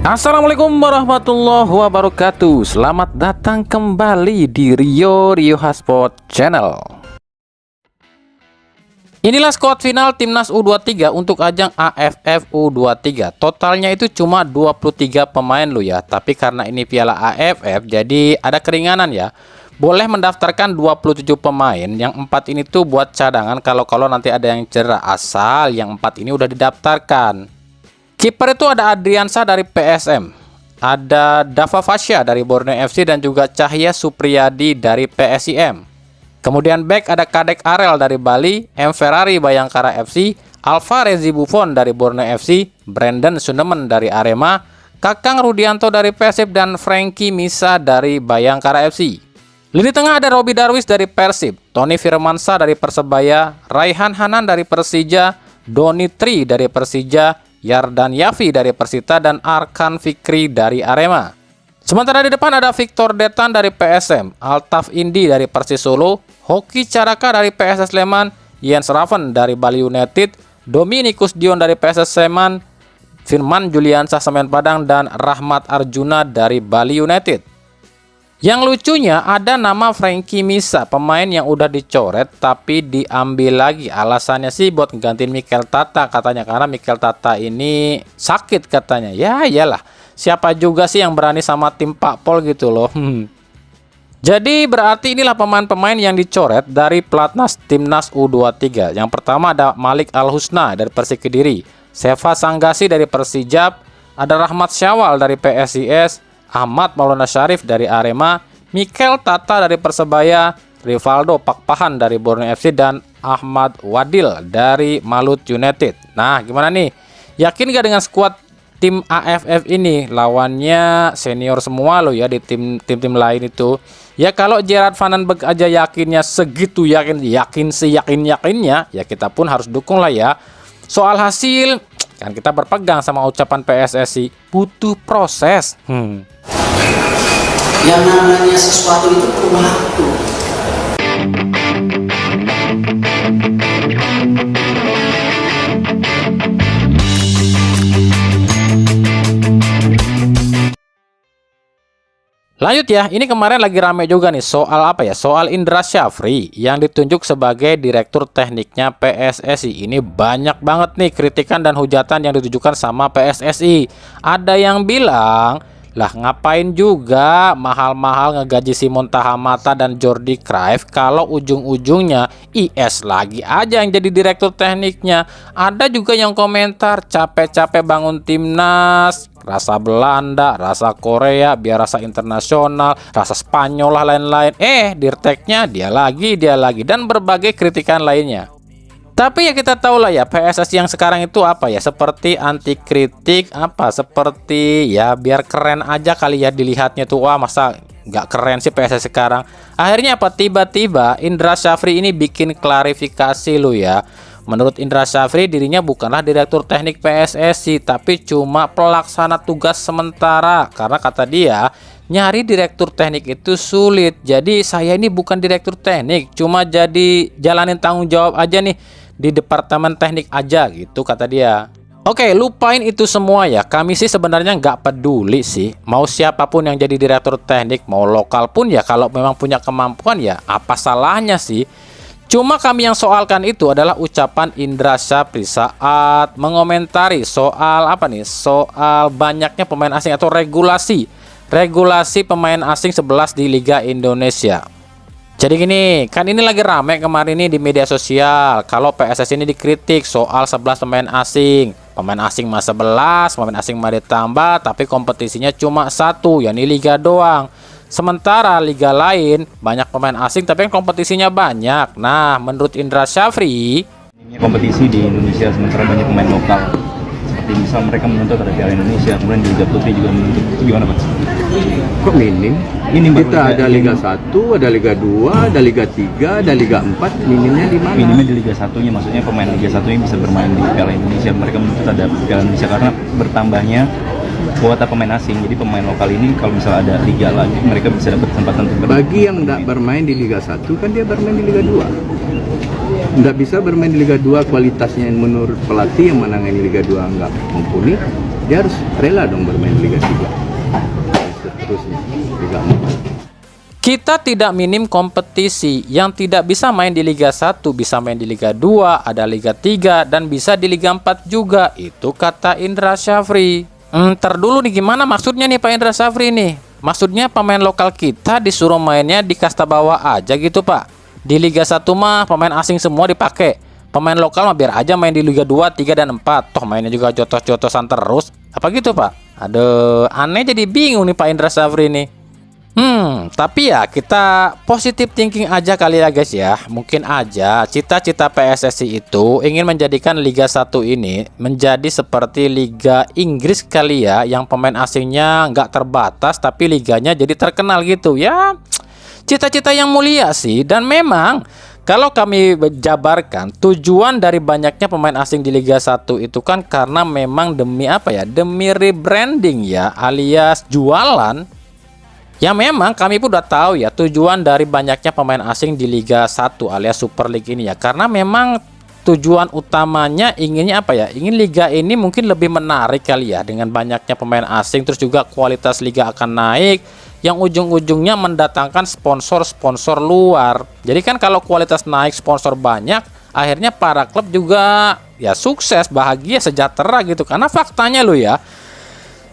Assalamualaikum warahmatullahi wabarakatuh. Selamat datang kembali di Rio Hotspot Channel. Inilah skuad final Timnas U23 untuk ajang AFF U23. Totalnya itu cuma 23 pemain lo ya. Tapi karena ini Piala AFF jadi ada keringanan ya. Boleh mendaftarkan 27 pemain. Yang 4 ini tuh buat cadangan kalau nanti ada yang cedera, asal yang 4 ini udah didaftarkan. Kiper itu ada Adriansa dari PSM, ada Dava Fasya dari Borneo FC dan juga Cahya Supriyadi dari PSIM. Kemudian back ada Kadek Arel dari Bali, M Ferrari Bayangkara FC, Alvarezi Buffon dari Borneo FC, Brandon Sundemen dari Arema, Kakang Rudianto dari Persib dan Frankie Misa dari Bayangkara FC. Lini tengah ada Robi Darwis dari Persib, Tony Firmansyah dari Persebaya, Raihan Hanan dari Persija, Doni Tri dari Persija, Yardan Yafi dari Persita dan Arkan Fikri dari Arema. Sementara di depan ada Victor Detan dari PSM, Altaf Indi dari Persis Solo, Hoki Caraka dari PSS Sleman, Jens Raven dari Bali United, Dominikus Dion dari PSS Sleman, Firman Juliansyah Semen Padang dan Rahmat Arjuna dari Bali United. Yang lucunya ada nama Frankie Misa, pemain yang udah dicoret tapi diambil lagi. Alasannya sih buat gantiin Mikel Tata katanya, karena Mikel Tata ini sakit katanya. Ya iyalah, siapa juga sih yang berani sama tim Pak Pol gitu loh. Jadi berarti inilah pemain-pemain yang dicoret dari Platnas Timnas U23. Yang pertama ada Malik Al-Husna dari Persik Kediri, Seva Sanggasi dari Persijap, ada Rahmat Syawal dari PSIS, Ahmad Maulana Syarif dari Arema, Mikel Tata dari Persebaya, Rivaldo Pakpahan dari Borneo FC dan Ahmad Wadil dari Malut United. Nah, gimana nih? Yakin gak dengan skuad tim AFF ini? Lawannya senior semua loh ya di tim-tim lain itu. Ya kalau Gerard Van den Berg aja yakinnya segitu yakinnya, ya kita pun harus dukung lah ya. Soal hasil kan kita berpegang sama ucapan PSSI, butuh proses. Yang namanya sesuatu itu perlu waktu. Lanjut ya, ini kemarin lagi rame juga nih soal apa ya? Soal Indra Syafri yang ditunjuk sebagai direktur tekniknya PSSI. Ini banyak banget nih kritikan dan hujatan yang ditujukan sama PSSI. Ada yang bilang, lah ngapain juga mahal-mahal ngegaji Simon Tahamata dan Jordi Cruyff kalau ujung-ujungnya IS lagi aja yang jadi direktur tekniknya. Ada juga yang komentar, capek-capek bangun timnas, rasa Belanda, rasa Korea, biar rasa internasional, rasa Spanyol lah lain-lain. Dirteknya dia lagi, dan berbagai kritikan lainnya. Tapi ya kita tahu lah ya, PSSI yang sekarang itu apa ya, seperti anti kritik, seperti ya biar keren aja kali ya dilihatnya tuh. Wah, masa nggak keren sih PSSI sekarang. Akhirnya apa, tiba-tiba Indra Syafri ini bikin klarifikasi lo ya. Menurut Indra Syafri, dirinya bukanlah direktur teknik PSSI, tapi cuma pelaksana tugas sementara. Karena kata dia, nyari direktur teknik itu sulit. Jadi saya ini bukan direktur teknik, cuma jadi jalanin tanggung jawab aja nih di departemen teknik aja gitu kata dia. Oke, lupain itu semua ya. Kami sih sebenarnya nggak peduli sih mau siapapun yang jadi direktur teknik, mau lokal pun ya, kalau memang punya kemampuan ya apa salahnya sih. Cuma kami yang soalkan itu adalah ucapan Indra Syafri saat mengomentari soal soal banyaknya pemain asing atau regulasi pemain asing 11 di Liga Indonesia. Jadi gini, kan ini lagi rame kemarin ini di media sosial kalau PSSI ini dikritik soal 11 pemain asing. Pemain asing mah 11, pemain asing mah ditambah, tapi kompetisinya cuma satu, yakni liga doang. Sementara liga lain banyak pemain asing tapi kan kompetisinya banyak. Nah, menurut Indra Syafri, kompetisi di Indonesia sementara banyak pemain lokal. Seperti misal mereka menuntut ada Piala Indonesia, kemudian di Liga Putri juga menuntut. Itu gimana Pak? Kok minim? Kita ada Liga 1, ada Liga 2, ada Liga 3, ada Liga 4. Minimnya di mana? Minimnya di Liga 1-nya, maksudnya pemain Liga 1-nya bisa bermain di Piala Indonesia. Mereka menuntut ada Piala Indonesia karena bertambahnya kuota pemain asing. Jadi pemain lokal ini kalau misalnya ada liga lagi, mereka bisa dapat kesempatan untuk bermain. Bagi yang tidak bermain di Liga 1 kan dia bermain di Liga 2. nggak bisa bermain di Liga 2, kualitasnya menurut pelatih yang menangani Liga 2 nggak mumpuni, dia harus rela dong bermain di Liga 3. Seterusnya Liga 4. Kita tidak minim kompetisi, yang tidak bisa main di Liga 1 bisa main di Liga 2, ada Liga 3, dan bisa di Liga 4 juga. Itu kata Indra Syafri. Dulu nih, gimana maksudnya nih Pak Indra Syafri nih? Maksudnya pemain lokal kita disuruh mainnya di kasta bawah aja gitu Pak? Di Liga 1 mah pemain asing semua dipakai. Pemain lokal mah biar aja main di Liga 2, 3, dan 4. Toh mainnya juga jotos-jotosan terus. Apa gitu Pak? Aduh, aneh jadi bingung nih Pak Indra Syafri nih. Tapi ya kita positive thinking aja kali ya guys ya. Mungkin aja cita-cita PSSI itu ingin menjadikan Liga 1 ini menjadi seperti Liga Inggris kali ya, yang pemain asingnya nggak terbatas tapi liganya jadi terkenal gitu ya. Cita-cita yang mulia sih. Dan memang kalau kami jabarkan, tujuan dari banyaknya pemain asing di Liga 1 itu kan karena memang demi apa ya? Demi rebranding ya, alias jualan. Ya memang kami pun udah tahu ya tujuan dari banyaknya pemain asing di Liga 1 alias Super League ini ya. Karena memang tujuan utamanya inginnya apa ya? Ingin liga ini mungkin lebih menarik kali ya, dengan banyaknya pemain asing, terus juga kualitas liga akan naik, yang ujung-ujungnya mendatangkan sponsor-sponsor luar. Jadi kan kalau kualitas naik, sponsor banyak, akhirnya para klub juga ya sukses, bahagia, sejahtera gitu. Karena faktanya lo ya,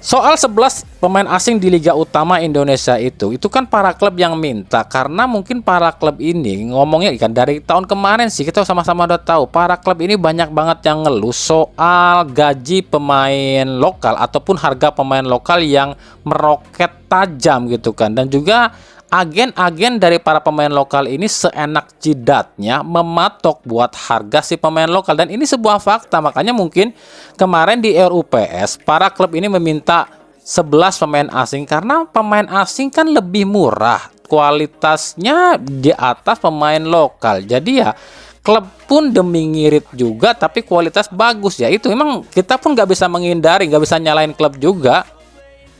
soal 11 pemain asing di Liga Utama Indonesia itu kan para klub yang minta. Karena mungkin para klub ini ngomongnya kan dari tahun kemarin sih, kita sama-sama udah tahu para klub ini banyak banget yang ngeluh soal gaji pemain lokal ataupun harga pemain lokal yang meroket tajam gitu kan. Dan juga agen-agen dari para pemain lokal ini seenak jidatnya mematok buat harga si pemain lokal, dan ini sebuah fakta. Makanya mungkin kemarin di RUPS para klub ini meminta 11 pemain asing karena pemain asing kan lebih murah, kualitasnya di atas pemain lokal. Jadi ya klub pun demi ngirit juga tapi kualitas bagus ya. Itu memang kita pun nggak bisa menghindari, nggak bisa nyalain klub juga.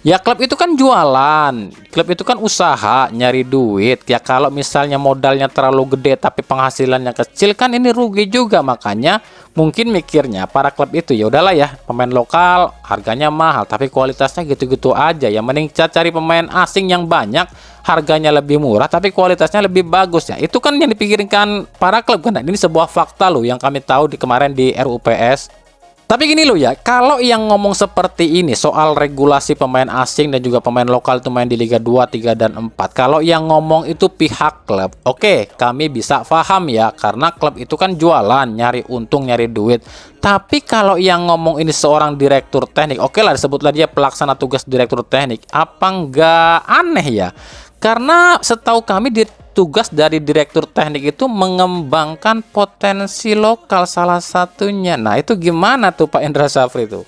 Ya klub itu kan jualan, klub itu kan usaha, nyari duit. Ya kalau misalnya modalnya terlalu gede tapi penghasilannya kecil kan ini rugi juga. Makanya mungkin mikirnya para klub itu ya udahlah ya, pemain lokal harganya mahal tapi kualitasnya gitu-gitu aja. Ya mending cari pemain asing yang banyak, harganya lebih murah tapi kualitasnya lebih bagus ya. Itu kan yang dipikirkan para klub kan. Nah, ini sebuah fakta loh yang kami tahu kemarin di RUPS. Tapi gini loh ya, kalau yang ngomong seperti ini soal regulasi pemain asing dan juga pemain lokal itu main di Liga 2, 3, dan 4. Kalau yang ngomong itu pihak klub, oke, kami bisa paham ya, karena klub itu kan jualan, nyari untung, nyari duit. Tapi kalau yang ngomong ini seorang direktur teknik, oke lah disebutlah dia pelaksana tugas direktur teknik, apa nggak aneh ya? Karena setahu kami tugas dari direktur teknik itu mengembangkan potensi lokal salah satunya. Nah itu gimana tuh Pak Indra Syafri itu?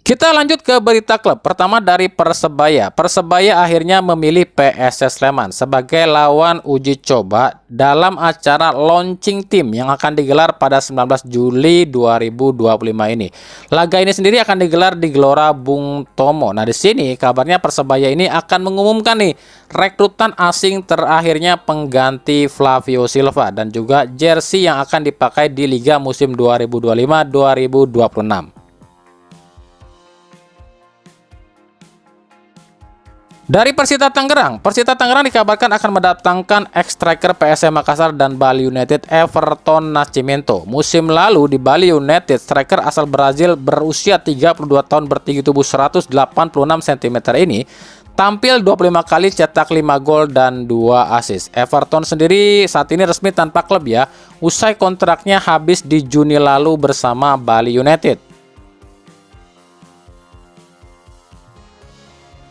Kita lanjut ke berita klub. Pertama dari Persebaya. Persebaya akhirnya memilih PSS Sleman sebagai lawan uji coba dalam acara launching team yang akan digelar pada 19 Juli 2025 ini. Laga ini sendiri akan digelar di Gelora Bung Tomo. Nah, di sini kabarnya Persebaya ini akan mengumumkan nih rekrutan asing terakhirnya pengganti Flavio Silva dan juga jersey yang akan dipakai di Liga musim 2025-2026. Dari Persita Tangerang dikabarkan akan mendatangkan ex-striker PSM Makassar dan Bali United Everton Nascimento. Musim lalu di Bali United, striker asal Brazil berusia 32 tahun bertinggi tubuh 186 cm ini tampil 25 kali, cetak 5 gol dan 2 assist. Everton sendiri saat ini resmi tanpa klub ya, usai kontraknya habis di Juni lalu bersama Bali United.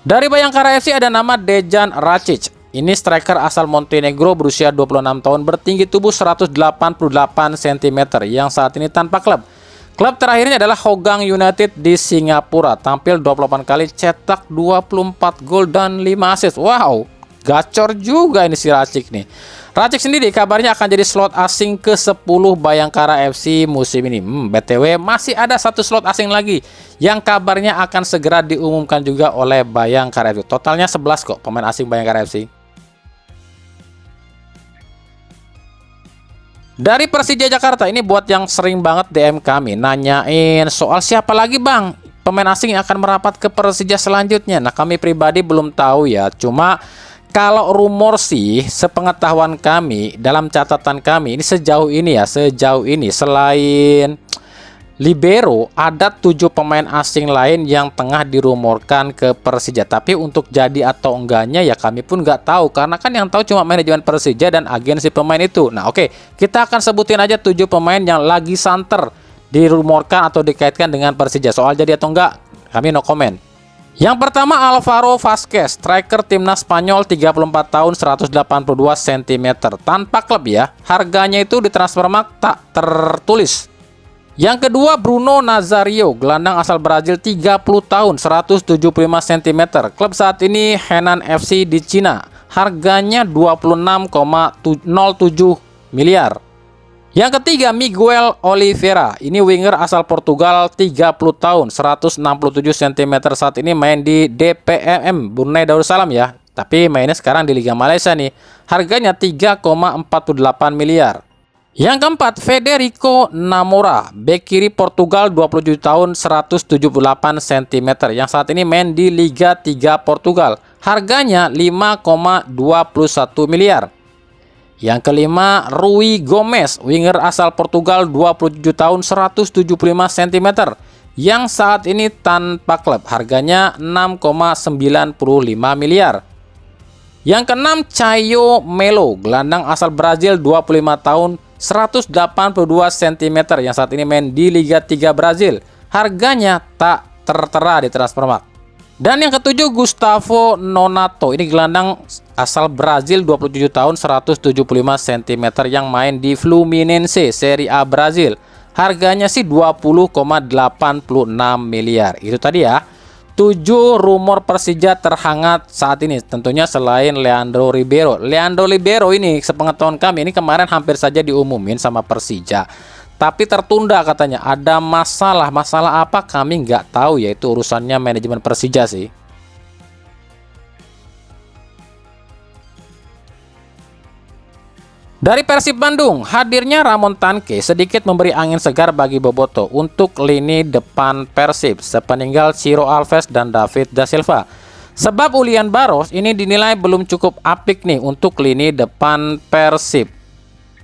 Dari Bayangkara FC ada nama Dejan Racic. Ini striker asal Montenegro berusia 26 tahun bertinggi tubuh 188 cm yang saat ini tanpa klub. Klub terakhirnya adalah Hougang United di Singapura. Tampil 28 kali, cetak 24 gol dan 5 assist. Wow, gacor juga ini si Racic nih. Racic sendiri kabarnya akan jadi slot asing ke-10 Bayangkara FC musim ini. BTW masih ada satu slot asing lagi yang kabarnya akan segera diumumkan juga oleh Bayangkara FC. Totalnya 11 kok pemain asing Bayangkara FC. Dari Persija Jakarta ini buat yang sering banget DM kami nanyain soal siapa lagi bang pemain asing yang akan merapat ke Persija selanjutnya. Nah kami pribadi belum tahu ya, cuma kalau rumor sih sepengetahuan kami dalam catatan kami ini sejauh ini selain libero ada 7 pemain asing lain yang tengah dirumorkan ke Persija. Tapi untuk jadi atau enggaknya ya kami pun nggak tahu, karena kan yang tahu cuma manajemen Persija dan agen si pemain itu. Nah oke, kita akan sebutin aja 7 pemain yang lagi santer dirumorkan atau dikaitkan dengan Persija. Soal jadi atau enggak kami no comment. Yang pertama Alvaro Vasquez, striker timnas Spanyol, 34 tahun, 182 cm, tanpa klub ya. Harganya itu di Transfermarkt tak tertulis. Yang kedua Bruno Nazario, gelandang asal Brazil, 30 tahun, 175 cm. Klub saat ini Henan FC di Cina. Harganya 26,07 miliar. Yang ketiga Miguel Oliveira, ini winger asal Portugal, 30 tahun, 167 cm. Saat ini main di DPM Brunei Darussalam ya. Tapi mainnya sekarang di Liga Malaysia nih. Harganya 3,48 miliar. Yang keempat Federico Namora, bek kiri Portugal, 27 tahun, 178 cm. Yang saat ini main di Liga 3 Portugal. Harganya 5,21 miliar. Yang kelima Rui Gomez, winger asal Portugal, 27 tahun, 175 cm. Yang saat ini tanpa klub. Harganya 6,95 miliar. Yang keenam Caio Melo, gelandang asal Brazil, 25 tahun, 182 cm. Yang saat ini main di Liga 3 Brazil. Harganya tak tertera di Transfermarkt. Dan yang ketujuh Gustavo Nonato, ini gelandang asal Brazil, 27 tahun, 175 cm, yang main di Fluminense Serie A Brazil. Harganya sih 20,86 miliar. Itu tadi ya 7 rumor Persija terhangat saat ini, tentunya selain Leandro Ribeiro. Leandro Ribeiro ini sepengetahuan kami ini kemarin hampir saja diumumin sama Persija, tapi tertunda katanya. Ada masalah apa kami nggak tahu, yaitu urusannya manajemen Persija sih. Dari Persib Bandung, hadirnya Ramon Tanque sedikit memberi angin segar bagi Boboto untuk lini depan Persib sepeninggal Ciro Alves dan David da Silva. Sebab Ulian Baros ini dinilai belum cukup apik nih untuk lini depan Persib.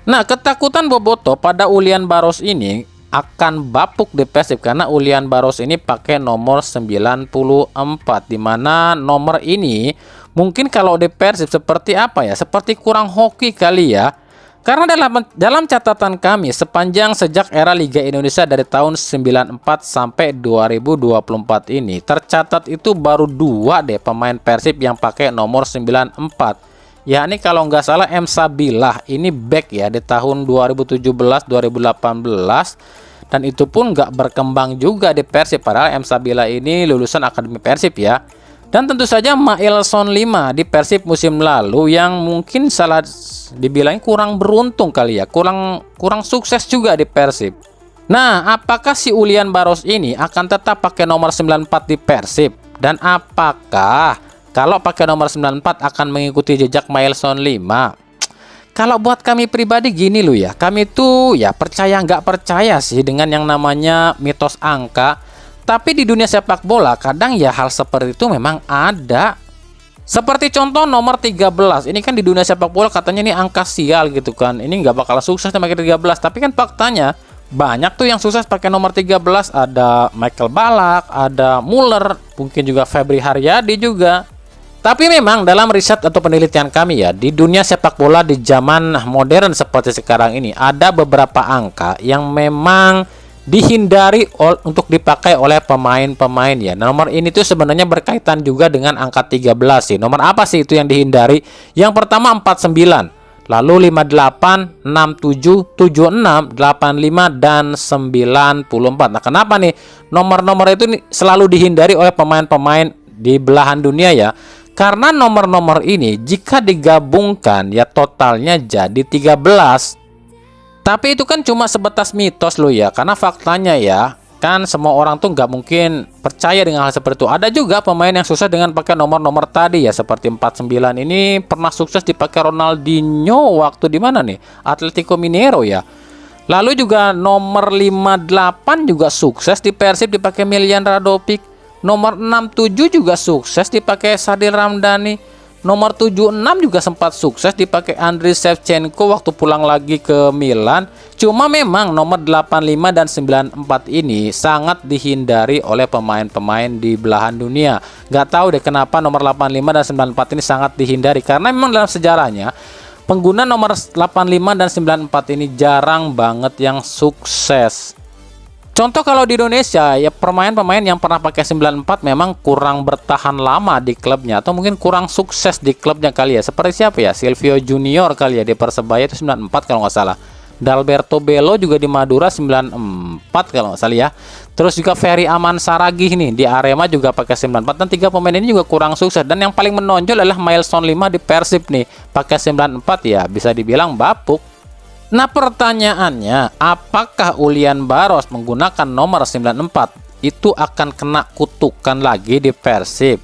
Nah, ketakutan Boboto pada Ulian Baros ini akan bapuk di Persib karena Ulian Baros ini pakai nomor 94, dimana nomor ini mungkin kalau di Persib seperti apa ya, seperti kurang hoki kali ya. Karena dalam catatan kami sepanjang sejak era Liga Indonesia dari tahun 94 sampai 2024 ini tercatat itu baru 2 deh pemain Persib yang pakai nomor 94. Ya ini kalau nggak salah M Sabilah, ini back ya di tahun 2017-2018, dan itu pun nggak berkembang juga di Persib, padahal M Sabilah ini lulusan Akademi Persib ya. Dan tentu saja Mailson 5 di Persib musim lalu yang mungkin salah dibilang kurang beruntung kali ya, kurang sukses juga di Persib. Nah, apakah si Ulian Baros ini akan tetap pakai nomor 94 di Persib? Dan apakah kalau pakai nomor 94 akan mengikuti jejak Mailson 5? Kalau buat kami pribadi gini loh ya, kami tuh ya percaya nggak percaya sih dengan yang namanya mitos angka. Tapi di dunia sepak bola kadang ya hal seperti itu memang ada. Seperti contoh nomor 13. Ini kan di dunia sepak bola katanya ini angka sial gitu kan. Ini nggak bakal sukses pakai 13. Tapi kan faktanya banyak tuh yang sukses pakai nomor 13. Ada Michael Ballack, ada Muller, mungkin juga Febri Haryadi juga. Tapi memang dalam riset atau penelitian kami ya, di dunia sepak bola di zaman modern seperti sekarang ini ada beberapa angka yang memang dihindari untuk dipakai oleh pemain-pemain ya. Nomor ini tuh sebenarnya berkaitan juga dengan angka 13 sih. Nomor apa sih itu yang dihindari? Yang pertama 49, lalu 58, 67, 76, 85 dan 94. Nah, kenapa nih nomor-nomor itu selalu dihindari oleh pemain-pemain di belahan dunia ya? Karena nomor-nomor ini jika digabungkan ya totalnya jadi 13. Tapi itu kan cuma sebatas mitos loh ya, karena faktanya ya Kan semua orang tuh nggak mungkin percaya dengan hal seperti itu. Ada juga pemain yang sukses dengan pakai nomor-nomor tadi ya, seperti 49 ini pernah sukses dipakai Ronaldinho waktu di mana nih? Atletico Mineiro ya. Lalu juga nomor 58 juga sukses di Persib dipakai Miljan Radovic. Nomor 67 juga sukses dipakai Sadil Ramdhani. Nomor 76 juga sempat sukses dipakai Andriy Shevchenko waktu pulang lagi ke Milan. Cuma memang nomor 85 dan 94 ini sangat dihindari oleh pemain-pemain di belahan dunia. Gak tahu deh kenapa nomor 85 dan 94 ini sangat dihindari, karena memang dalam sejarahnya pengguna nomor 85 dan 94 ini jarang banget yang sukses. Contoh kalau di Indonesia ya, pemain-pemain yang pernah pakai 94 memang kurang bertahan lama di klubnya, atau mungkin kurang sukses di klubnya kali ya. Seperti siapa ya? Silvio Junior kali ya di Persebaya itu 94 kalau nggak salah. Dalberto Bello juga di Madura 94 kalau nggak salah ya. Terus juga Ferry Aman Saragih nih di Arema juga pakai 94, dan 3 pemain ini juga kurang sukses. Dan yang paling menonjol adalah Mailson 5 di Persib nih, pakai 94 ya, bisa dibilang bapuk. Nah pertanyaannya, apakah Ulian Baros menggunakan nomor 94 itu akan kena kutukan lagi di Persib?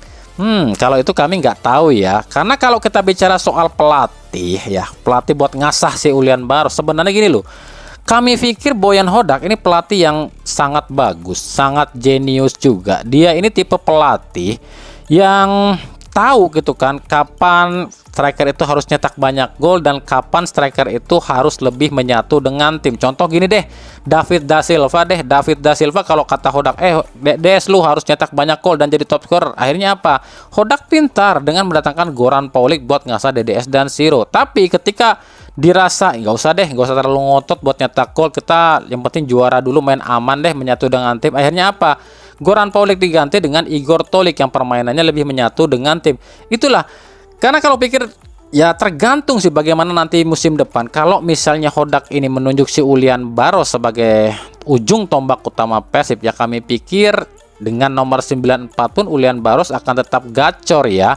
Kalau itu kami nggak tahu ya. Karena kalau kita bicara soal pelatih ya, pelatih buat ngasah si Ulian Baros, sebenarnya gini loh. Kami pikir Boyan Hodak ini pelatih yang sangat bagus, sangat jenius juga. Dia ini tipe pelatih yang tahu gitu kan kapan striker itu harus nyetak banyak gol dan kapan striker itu harus lebih menyatu dengan tim. Contoh gini deh, David da Silva kalau kata Hodak, Des lu harus nyetak banyak gol dan jadi top scorer. Akhirnya apa? Hodak pintar dengan mendatangkan Goran Paulik buat ngasah DDS dan Siro. Tapi ketika dirasa nggak usah terlalu ngotot buat nyetak gol, kita yang penting juara dulu, main aman deh, menyatu dengan tim. Akhirnya apa? Goran Paulik diganti dengan Igor Tolik yang permainannya lebih menyatu dengan tim. Itulah, karena kalau pikir ya tergantung sih bagaimana nanti musim depan. Kalau misalnya Hodak ini menunjuk si Ulian Baros sebagai ujung tombak utama Persib, ya kami pikir dengan nomor 94 pun Ulian Baros akan tetap gacor ya.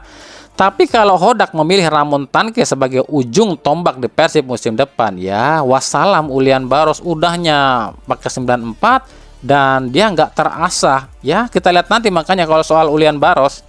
Tapi kalau Hodak memilih Ramon Tanke sebagai ujung tombak di Persib musim depan, ya wassalam Ulian Baros, udahnya pakai 94 dan dia nggak terasah ya. Kita lihat nanti makanya kalau soal Ulian Baros.